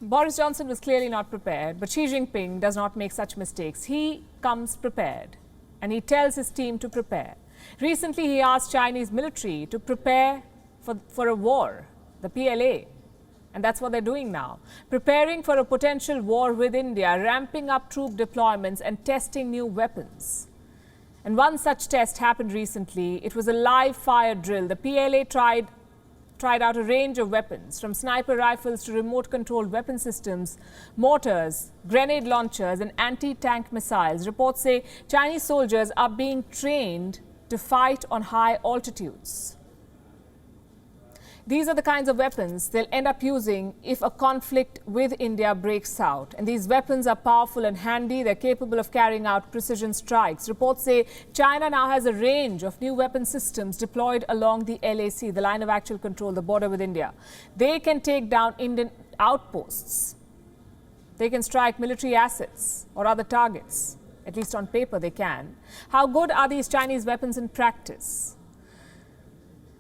Boris Johnson was clearly not prepared, but Xi Jinping does not make such mistakes. He comes prepared and he tells his team to prepare. Recently, he asked Chinese military to prepare for a war, the PLA. And that's what they're doing now, preparing for a potential war with India, ramping up troop deployments and testing new weapons. And one such test happened recently. It was a live fire drill. The PLA tried out a range of weapons, from sniper rifles to remote-controlled weapon systems, mortars, grenade launchers and anti-tank missiles. Reports say Chinese soldiers are being trained to fight on high altitudes. These are the kinds of weapons they'll end up using if a conflict with India breaks out. And these weapons are powerful and handy. They're capable of carrying out precision strikes. Reports say China now has a range of new weapon systems deployed along the LAC, the line of actual control, the border with India. They can take down Indian outposts. They can strike military assets or other targets. At least on paper they can. How good are these Chinese weapons in practice?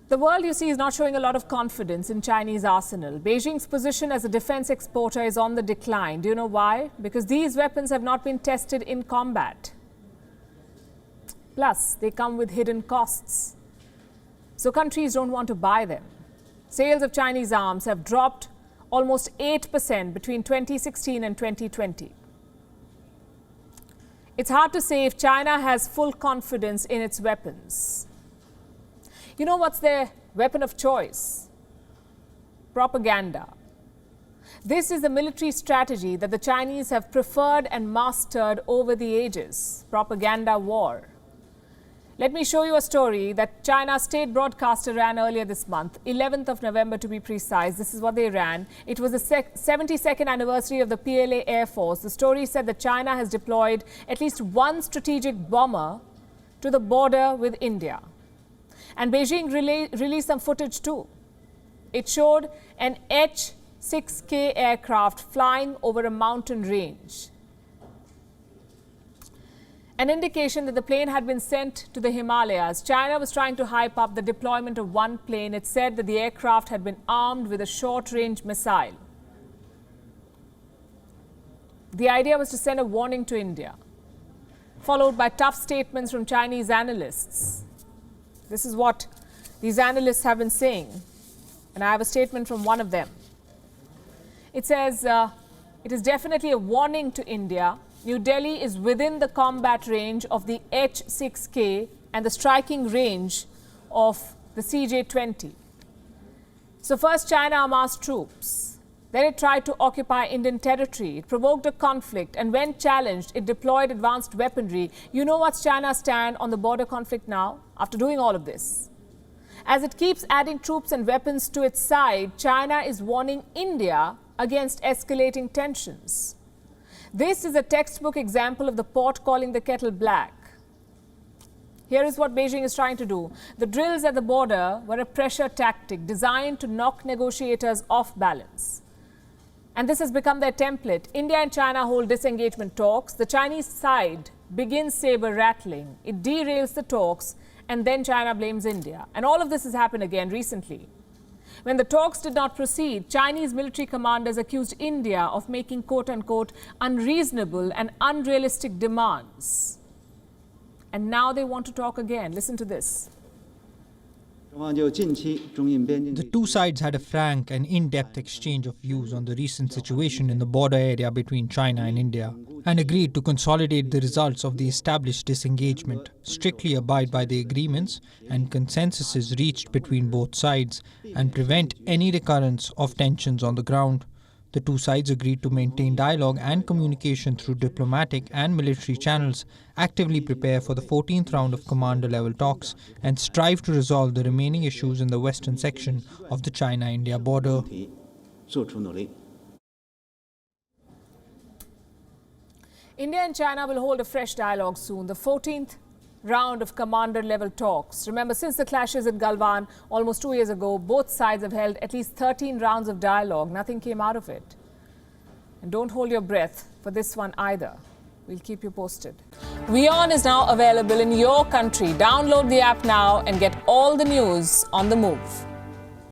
The world, you see, is not showing a lot of confidence in Chinese arsenal. Beijing's position as a defense exporter is on the decline. Do you know why? Because these weapons have not been tested in combat. Plus, they come with hidden costs. So countries don't want to buy them. Sales of Chinese arms have dropped almost 8% between 2016 and 2020. It's hard to say if China has full confidence in its weapons. You know what's their weapon of choice? Propaganda. This is the military strategy that the Chinese have preferred and mastered over the ages. Propaganda war. Let me show you a story that China's state broadcaster ran earlier this month, 11th of November to be precise. This is what they ran. It was the 72nd anniversary of the PLA Air Force. The story said that China has deployed at least one strategic bomber to the border with India. And Beijing released some footage too. It showed an H-6K aircraft flying over a mountain range. An indication that the plane had been sent to the Himalayas. China was trying to hype up the deployment of one plane. It said that the aircraft had been armed with a short-range missile. The idea was to send a warning to India, followed by tough statements from Chinese analysts. This is what these analysts have been saying, and I have a statement from one of them. It says, it is definitely a warning to India. New Delhi is within the combat range of the H-6K and the striking range of the CJ-20. So first China amassed troops. Then it tried to occupy Indian territory. It provoked a conflict, and when challenged, it deployed advanced weaponry. You know what's China's stand on the border conflict now, after doing all of this? As it keeps adding troops and weapons to its side, China is warning India against escalating tensions. This is a textbook example of the pot calling the kettle black. Here is what Beijing is trying to do. The drills at the border were a pressure tactic designed to knock negotiators off balance. And this has become their template. India and China hold disengagement talks. The Chinese side begins saber rattling. It derails the talks, and then China blames India. And all of this has happened again recently. When the talks did not proceed, Chinese military commanders accused India of making quote-unquote unreasonable and unrealistic demands. And now they want to talk again. Listen to this. The two sides had a frank and in-depth exchange of views on the recent situation in the border area between China and India, and agreed to consolidate the results of the established disengagement, strictly abide by the agreements and consensuses reached between both sides, and prevent any recurrence of tensions on the ground. The two sides agreed to maintain dialogue and communication through diplomatic and military channels, actively prepare for the 14th round of commander-level talks, and strive to resolve the remaining issues in the western section of the China-India border. India and China will hold a fresh dialogue soon, the 14th round of commander-level talks. Remember, since the clashes in Galwan almost 2 years ago, both sides have held at least 13 rounds of dialogue. Nothing came out of it. And don't hold your breath for this one either. We'll keep you posted. WION is now available in your country. Download the app now and get all the news on the move.